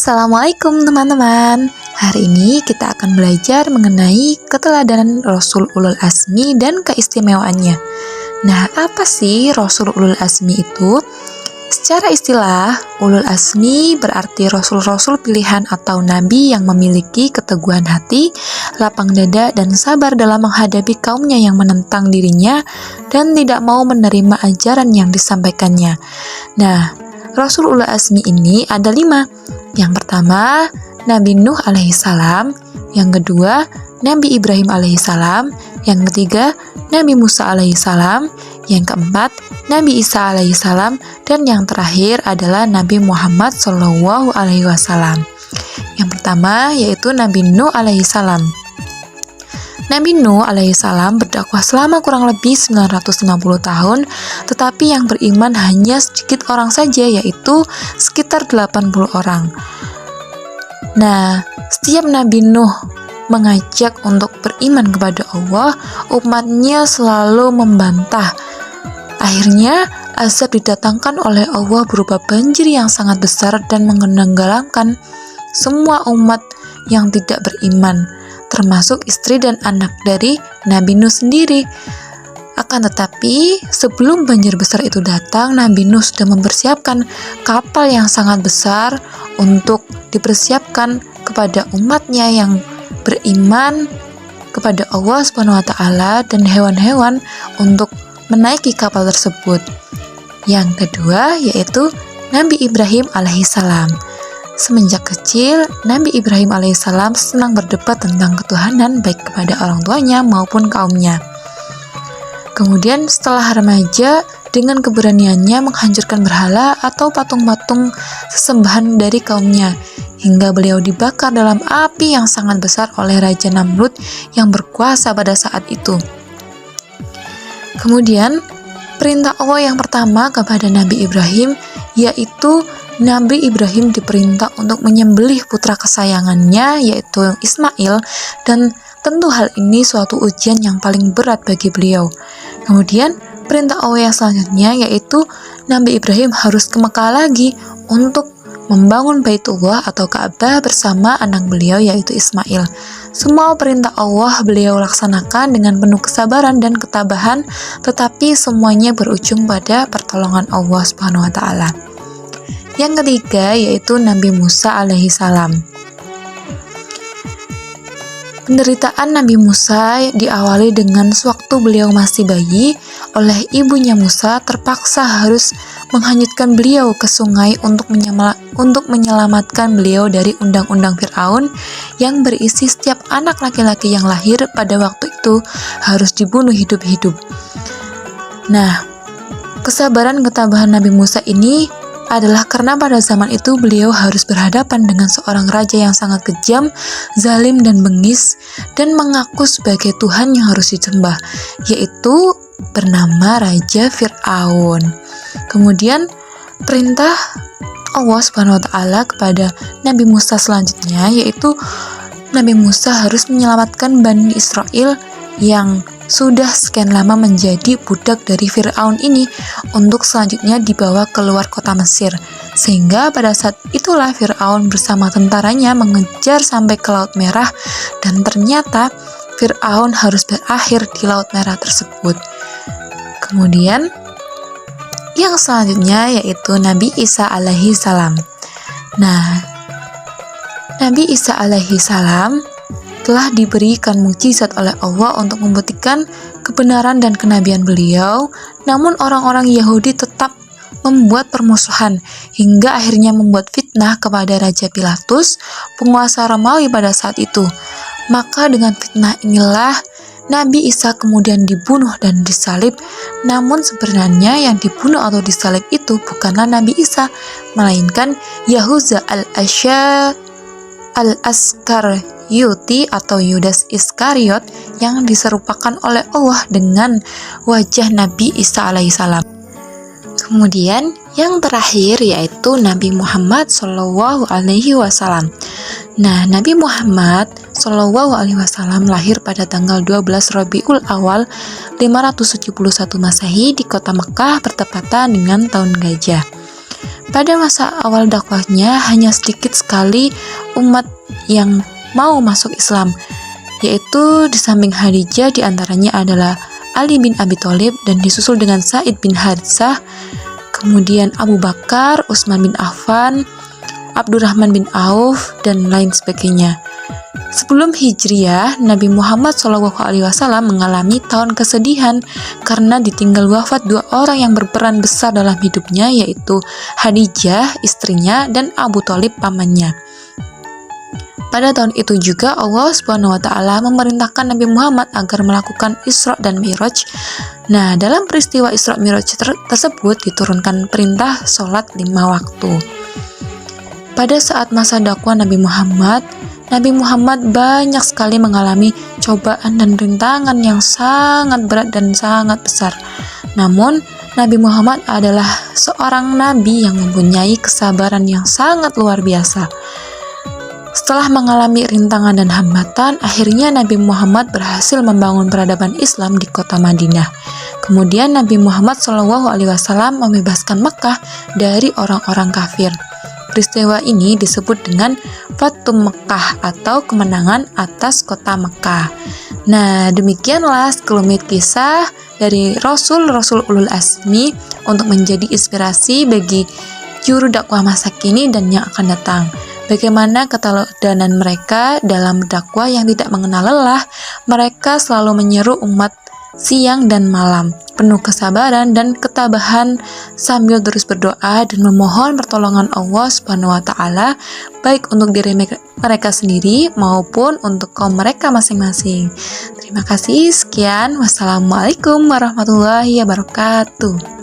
Assalamualaikum teman-teman. Hari ini kita akan belajar mengenai keteladanan Rasul Ulul Azmi dan keistimewaannya. Nah, apa sih Rasul Ulul Azmi itu? Secara istilah, Ulul Azmi berarti rasul-rasul pilihan atau nabi yang memiliki keteguhan hati, lapang dada, dan sabar dalam menghadapi kaumnya yang menentang dirinya dan tidak mau menerima ajaran yang disampaikannya. Nah, Rasul Ulul Azmi ini ada 5. Yang pertama, Nabi Nuh alaihissalam. Yang kedua, Nabi Ibrahim alaihissalam. Yang ketiga, Nabi Musa alaihissalam. Yang keempat, Nabi Isa alaihissalam. Dan yang terakhir adalah Nabi Muhammad Shallallahu alaihi wasallam. Yang pertama yaitu Nabi Nuh alaihissalam. Nabi Nuh alaihissalam berdakwah selama kurang lebih 950 tahun, tetapi yang beriman hanya sedikit orang saja, yaitu sekitar 80 orang. Nah, setiap Nabi Nuh mengajak untuk beriman kepada Allah, umatnya selalu membantah. Akhirnya, azab didatangkan oleh Allah berupa banjir yang sangat besar dan menenggelamkan semua umat yang tidak beriman, termasuk istri dan anak dari Nabi Nuh sendiri. Akan tetapi, sebelum banjir besar itu datang, Nabi Nuh sudah mempersiapkan kapal yang sangat besar untuk dipersiapkan kepada umatnya yang beriman kepada Allah Subhanahu wa Ta'ala dan hewan-hewan untuk menaiki kapal tersebut. Yang kedua yaitu Nabi Ibrahim alaihissalam. Semenjak kecil, Nabi Ibrahim alaihissalam senang berdebat tentang ketuhanan baik kepada orang tuanya maupun kaumnya. Kemudian setelah remaja, dengan keberaniannya menghancurkan berhala atau patung-patung sesembahan dari kaumnya, hingga beliau dibakar dalam api yang sangat besar oleh Raja Namrud yang berkuasa pada saat itu. Kemudian, perintah Allah yang pertama kepada Nabi Ibrahim yaitu Nabi Ibrahim diperintah untuk menyembelih putra kesayangannya yaitu Ismail, dan tentu hal ini suatu ujian yang paling berat bagi beliau. Kemudian perintah Allah yang selanjutnya yaitu Nabi Ibrahim harus ke Mekah lagi untuk membangun Baitullah atau Ka'bah bersama anak beliau yaitu Ismail. Semua perintah Allah beliau laksanakan dengan penuh kesabaran dan ketabahan, tetapi semuanya berujung pada pertolongan Allah Subhanahu wa Ta'ala. Yang ketiga yaitu Nabi Musa alaihissalam. Penderitaan Nabi Musa diawali dengan sewaktu beliau masih bayi, oleh ibunya Musa terpaksa harus menghanyutkan beliau ke sungai untuk menyelamatkan beliau dari undang-undang Fir'aun yang berisi setiap anak laki-laki yang lahir pada waktu itu harus dibunuh hidup-hidup. Nah, kesabaran ketabahan Nabi Musa ini adalah karena pada zaman itu beliau harus berhadapan dengan seorang raja yang sangat kejam, zalim dan bengis, dan mengaku sebagai Tuhan yang harus disembah, yaitu bernama Raja Fir'aun. Kemudian perintah Allah Subhanahu wa Ta'ala kepada Nabi Musa selanjutnya yaitu Nabi Musa harus menyelamatkan Bani Israel yang sudah sekian lama menjadi budak dari Fir'aun ini untuk selanjutnya dibawa keluar kota Mesir, sehingga pada saat itulah Fir'aun bersama tentaranya mengejar sampai ke Laut Merah, dan ternyata Fir'aun harus berakhir di Laut Merah tersebut. Kemudian yang selanjutnya yaitu Nabi Isa alaihi salam. Nah, Nabi Isa alaihi salam telah diberikan mukjizat oleh Allah untuk membuktikan kebenaran dan kenabian beliau, namun orang-orang Yahudi tetap membuat permusuhan hingga akhirnya membuat fitnah kepada Raja Pilatus, penguasa Romawi pada saat itu. Maka dengan fitnah inilah Nabi Isa kemudian dibunuh dan disalib, namun sebenarnya yang dibunuh atau disalib itu bukanlah Nabi Isa, melainkan Yahuza al-Askaryoti atau Yudas Iskariot yang diserupakan oleh Allah dengan wajah Nabi Isa alaihissalam. Kemudian yang terakhir yaitu Nabi Muhammad Shallallahu alaihi wasallam. Nah, Nabi Muhammad Shallallahu alaihi wasallam lahir pada tanggal 12 Rabiul Awal 571 Masehi di kota Mekah bertepatan dengan tahun gajah. Pada masa awal dakwahnya hanya sedikit sekali umat yang mau masuk Islam, yaitu di samping Khadijah diantaranya adalah Ali bin Abi Thalib dan disusul dengan Sa'id bin Haritsah, kemudian Abu Bakar, Utsman bin Affan, Abdurrahman bin Auf, dan lain sebagainya. Sebelum Hijriah, Nabi Muhammad SAW mengalami tahun kesedihan karena ditinggal wafat dua orang yang berperan besar dalam hidupnya, yaitu Khadijah, istrinya, dan Abu Thalib, pamannya. Pada tahun itu juga Allah SWT memerintahkan Nabi Muhammad agar melakukan Isra dan Mi'raj. Nah, dalam peristiwa Isra Mi'raj tersebut diturunkan perintah sholat 5 waktu. Pada saat masa dakwah Nabi Muhammad banyak sekali mengalami cobaan dan rintangan yang sangat berat dan sangat besar. Namun, Nabi Muhammad adalah seorang nabi yang mempunyai kesabaran yang sangat luar biasa. Setelah mengalami rintangan dan hambatan, akhirnya Nabi Muhammad berhasil membangun peradaban Islam di kota Madinah. Kemudian Nabi Muhammad SAW membebaskan Mekah dari orang-orang kafir. Peristiwa ini disebut dengan Fathu Mekah atau kemenangan atas kota Mekah. Nah, demikianlah sekelumit kisah dari Rasul Ulul Azmi untuk menjadi inspirasi bagi juru dakwah masa kini dan yang akan datang. Bagaimana keteladanan mereka dalam dakwah yang tidak mengenal lelah. Mereka selalu menyeru umat siang dan malam, penuh kesabaran dan ketabahan sambil terus berdoa dan memohon pertolongan Allah SWT, baik untuk diri mereka sendiri maupun untuk kaum mereka masing-masing. Terima kasih, sekian. Wassalamualaikum warahmatullahi wabarakatuh.